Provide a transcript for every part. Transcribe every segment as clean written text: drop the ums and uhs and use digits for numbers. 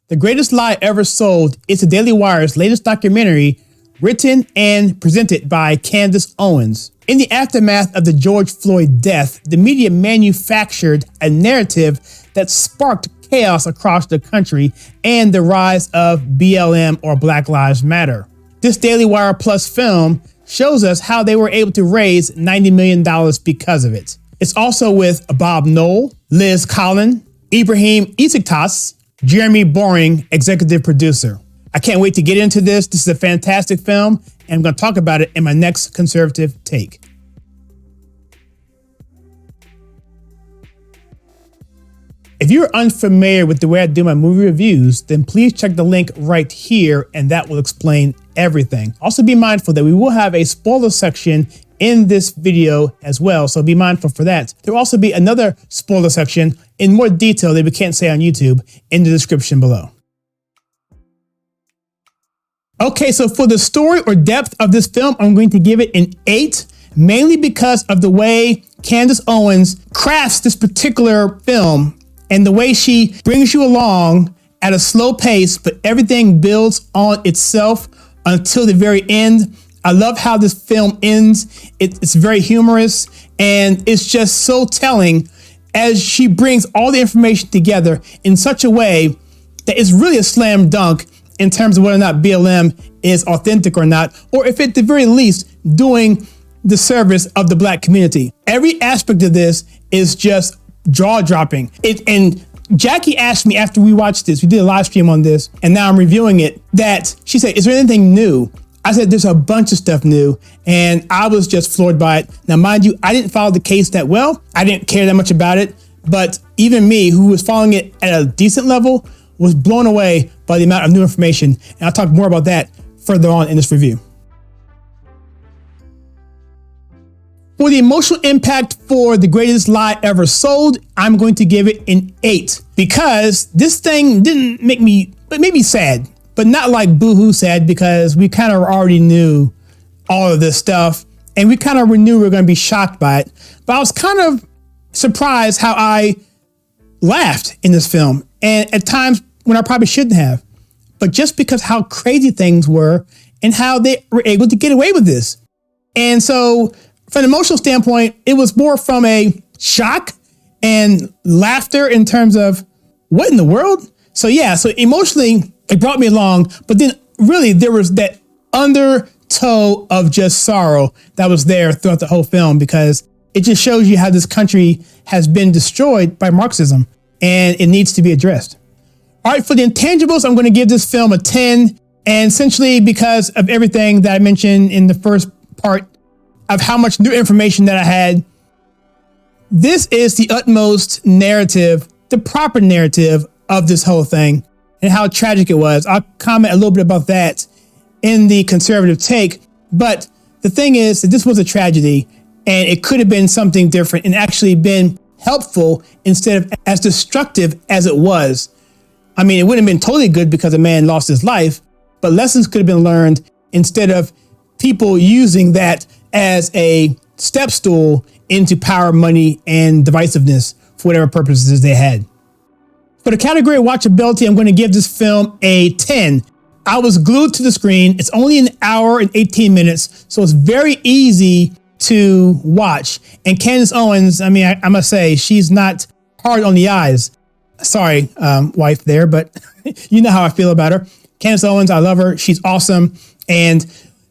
The Greatest Lie Ever Sold is the Daily Wire's latest documentary, written and presented by Candace Owens. In the aftermath of the George Floyd death, the media manufactured a narrative that sparked chaos across the country and the rise of BLM, or Black Lives Matter. This Daily Wire Plus film shows us how they were able to raise $90 million because of it. It's also with Bob Knoll, Liz Collin, Ibrahim Isiktas, Jeremy Boring, executive producer. I can't wait to get into this. This is a fantastic film, and I'm going to talk about it in my next conservative take. If you're unfamiliar with the way I do my movie reviews, then please check the link right here, and that will explain everything. Also be mindful that we will have a spoiler section in this video as well, so be mindful for that. There will also be another spoiler section in more detail that we can't say on YouTube in the description below. Okay, so for the story or depth of this film, I'm going to give it an 8, mainly because of the way Candace Owens crafts this particular film and the way she brings you along at a slow pace, but everything builds on itself until the very end. I love how this film ends. It's very humorous, and it's just so telling as she brings all the information together in such a way that it's really a slam dunk in terms of whether or not BLM is authentic or not, or if at the very least doing the service of the Black community. Every aspect of this is just jaw-dropping. And Jackie asked me after we watched this, we did a live stream on this, and now I'm reviewing it, that she said, is there anything new? I said, there's a bunch of stuff new, and I was just floored by it. Now, mind you, I didn't follow the case that well. I didn't care that much about it, but even me, who was following it at a decent level, was blown away by the amount of new information, and I'll talk more about that further on in this review. For the emotional impact for The Greatest Lie Ever Sold, I'm going to give it an 8, because this thing didn't make me, it made me sad. But not like boohoo sad, because we kind of already knew all of this stuff, and we kind of knew we were going to be shocked by it. But I was kind of surprised how I laughed in this film, and at times when I probably shouldn't have. But just because how crazy things were and how they were able to get away with this. And so from an emotional standpoint, it was more from a shock and laughter in terms of what in the world? So yeah, so emotionally, it brought me along, but then really there was that undertow of just sorrow that was there throughout the whole film, because it just shows you how this country has been destroyed by Marxism, and it needs to be addressed. All right, for the intangibles, I'm going to give this film a 10, and essentially because of everything that I mentioned in the first part of how much new information that I had. This is the utmost narrative, the proper narrative of this whole thing, and how tragic it was. I'll comment a little bit about that in the conservative take, but the thing is that this was a tragedy, and it could have been something different and actually been helpful instead of as destructive as it was. I mean, it wouldn't have been totally good because a man lost his life, but lessons could have been learned instead of people using that as a step stool into power, money, and divisiveness for whatever purposes they had. For the category of watchability, I'm going to give this film a 10. I was glued to the screen. It's only an hour and 18 minutes, so it's very easy to watch. And Candace Owens, I mean, I must say, she's not hard on the eyes. Sorry, wife there, but you know how I feel about her. Candace Owens, I love her. She's awesome. And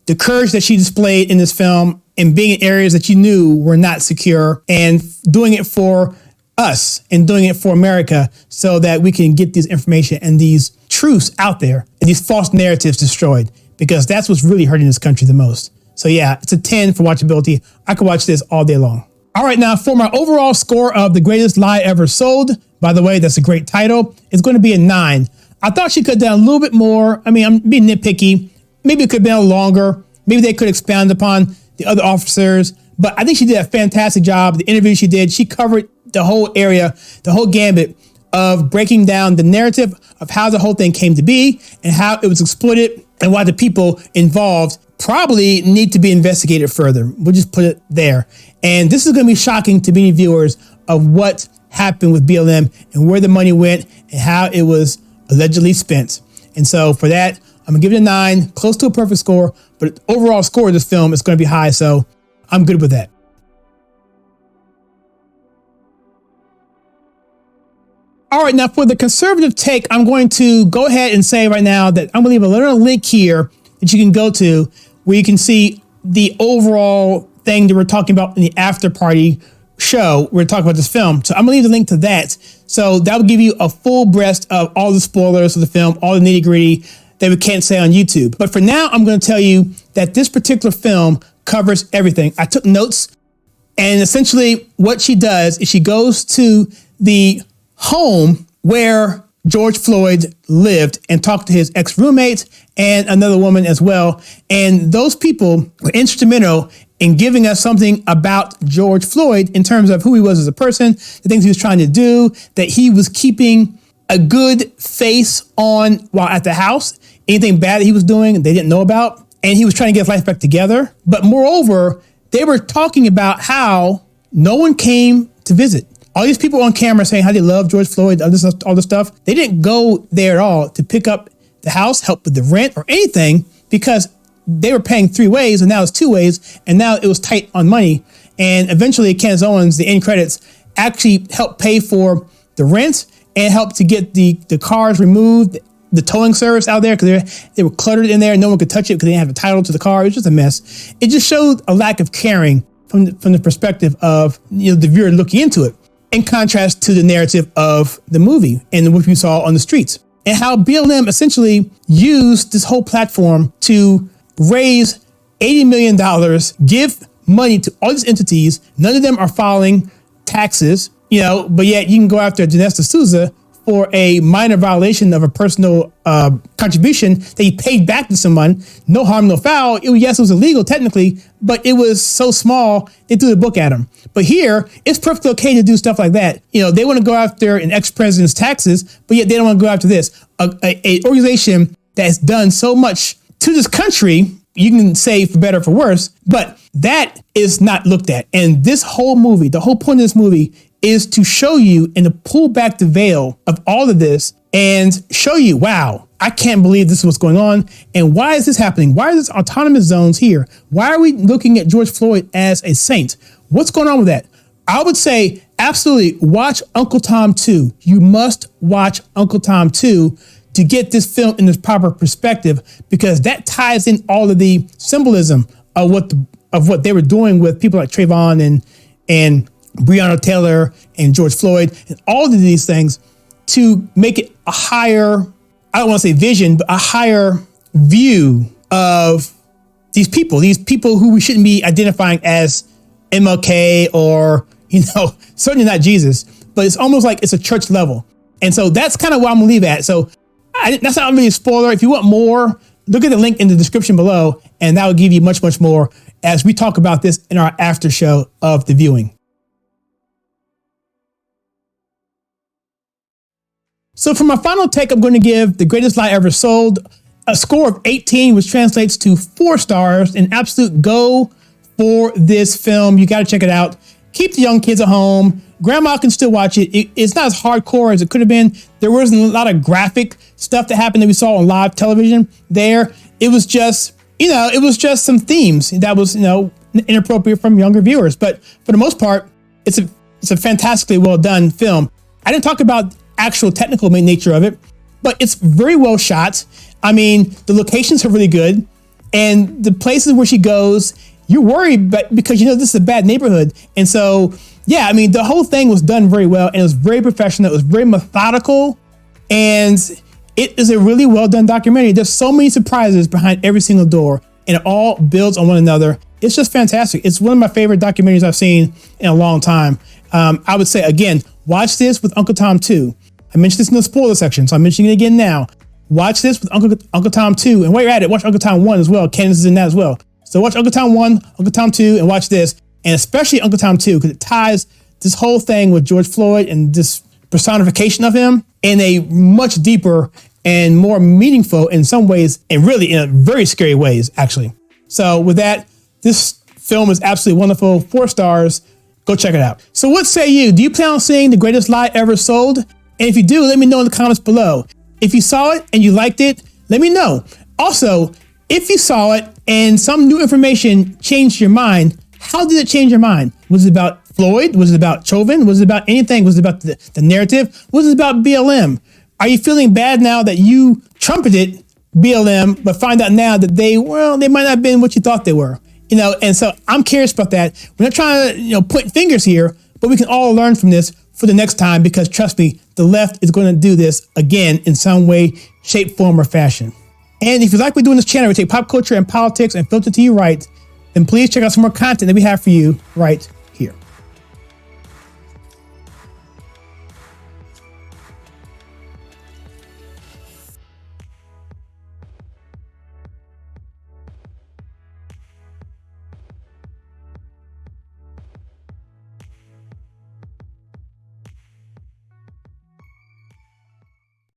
the courage that she displayed in this film, and being in areas that you knew were not secure, and doing it for us and doing it for America so that we can get this information and these truths out there and these false narratives destroyed, because that's what's really hurting this country the most. So yeah, it's a 10 for watchability. I could watch this all day long. All right, now for my overall score of The Greatest Lie Ever Sold, by the way, that's a great title, it's going to be a 9. I thought she could have done a little bit more. I mean, I'm being nitpicky. Maybe it could have been a little longer. Maybe they could expound upon the other officers, but I think she did a fantastic job. The interview she did, she covered the whole area, the whole gambit of breaking down the narrative of how the whole thing came to be and how it was exploited and why the people involved probably need to be investigated further. We'll just put it there. And this is going to be shocking to many viewers of what happened with BLM and where the money went and how it was allegedly spent. And so for that, I'm gonna give it a 9, close to a perfect score, but the overall score of this film is gonna be high, so I'm good with that. All right, now for the conservative take, I'm going to go ahead and say right now that I'm gonna leave a little link here that you can go to where you can see the overall thing that we're talking about in the after party show. We're talking about this film. So I'm gonna leave the link to that. So that will give you a full breast of all the spoilers of the film, all the nitty gritty that we can't say on YouTube. But for now, I'm gonna tell you that this particular film covers everything. I took notes, and essentially what she does is she goes to the home where George Floyd lived and talked to his ex-roommate and another woman as well. And those people were instrumental in giving us something about George Floyd in terms of who he was as a person, the things he was trying to do, that he was keeping a good face on while at the house. Anything bad that he was doing, they didn't know about. And he was trying to get his life back together. But moreover, they were talking about how no one came to visit. All these people on camera saying how they love George Floyd, all this stuff. They didn't go there at all to pick up the house, help with the rent or anything, because they were paying 3 ways and now it's 2 ways. And now it was tight on money. And eventually Candace Owens, the end credits, actually helped pay for the rent and helped to get the cars removed, the towing service out there, because they were cluttered in there and no one could touch it because they didn't have a title to the car. It was just a mess. It just showed a lack of caring from the perspective of the viewer looking into it, in contrast to the narrative of the movie and what we saw on the streets, and how BLM essentially used this whole platform to raise $80 million, give money to all these entities. None of them are filing taxes, but yet you can go after Dinesh D'Souza for a minor violation of a personal contribution that he paid back to someone. No harm, no foul. Yes, it was illegal technically, but it was so small, they threw the book at him. But here, it's perfectly okay to do stuff like that. They want to go after an ex-president's taxes, but yet they don't want to go after this. A organization that has done so much to this country, you can say for better or for worse, but that is not looked at. And this whole movie, the whole point of this movie is to show you and to pull back the veil of all of this and show you, wow, I can't believe this is what's going on. And why is this happening? Why are this autonomous zones here? Why are we looking at George Floyd as a saint? What's going on with that? I would say absolutely watch Uncle Tom 2. You must watch Uncle Tom 2 to get this film in this proper perspective, because that ties in all of the symbolism of what they were doing with people like Trayvon and Breonna Taylor and George Floyd and all of these things to make it a higher, I don't want to say vision, but a higher view of these people who we shouldn't be identifying as MLK or, certainly not Jesus, but it's almost like it's a church level. And so that's kind of what I'm gonna leave at. So that's not really a spoiler. If you want more, look at the link in the description below, and that will give you much, much more as we talk about this in our after show of the viewing. So for my final take, I'm going to give The Greatest Lie Ever Sold a score of 18, which translates to 4 stars, an absolute go for this film. You got to check it out. Keep the young kids at home. Grandma can still watch it. It's not as hardcore as it could have been. There wasn't a lot of graphic stuff that happened that we saw on live television there. It was just, some themes that was, inappropriate from younger viewers. But for the most part, it's a fantastically well done film. I didn't talk about actual technical nature of it, but it's very well shot. I mean, the locations are really good, and the places where she goes, you're worried, but because this is a bad neighborhood. And so, yeah, I mean, the whole thing was done very well, and it was very professional. It was very methodical, and it is a really well done documentary. There's so many surprises behind every single door, and it all builds on one another. It's just fantastic. It's one of my favorite documentaries I've seen in a long time. I would say, again, watch this with Uncle Tom 2. I mentioned this in the spoiler section, so I'm mentioning it again now. Watch this with Uncle Tom 2. And while you're at it, watch Uncle Tom 1 as well. Candace is in that as well. So watch Uncle Tom 1, Uncle Tom 2, and watch this. And especially Uncle Tom 2, because it ties this whole thing with George Floyd and this personification of him in a much deeper and more meaningful in some ways, and really in a very scary ways, actually. So with that, this film is absolutely wonderful. 4 stars. Go check it out. So what say you? Do you plan on seeing The Greatest Lie Ever Sold? And if you do, let me know in the comments below. If you saw it and you liked it, let me know. Also, if you saw it and some new information changed your mind, how did it change your mind? Was it about Floyd? Was it about Chauvin? Was it about anything? Was it about the narrative? Was it about BLM? Are you feeling bad now that you trumpeted BLM, but find out now that they might not have been what you thought they were? And so I'm curious about that. We're not trying to point fingers here, but we can all learn from this for the next time, because trust me, the left is going to do this again in some way, shape, form, or fashion. And if you like what we do in this channel, we take pop culture and politics and filter to you right, then please check out some more content that we have for you right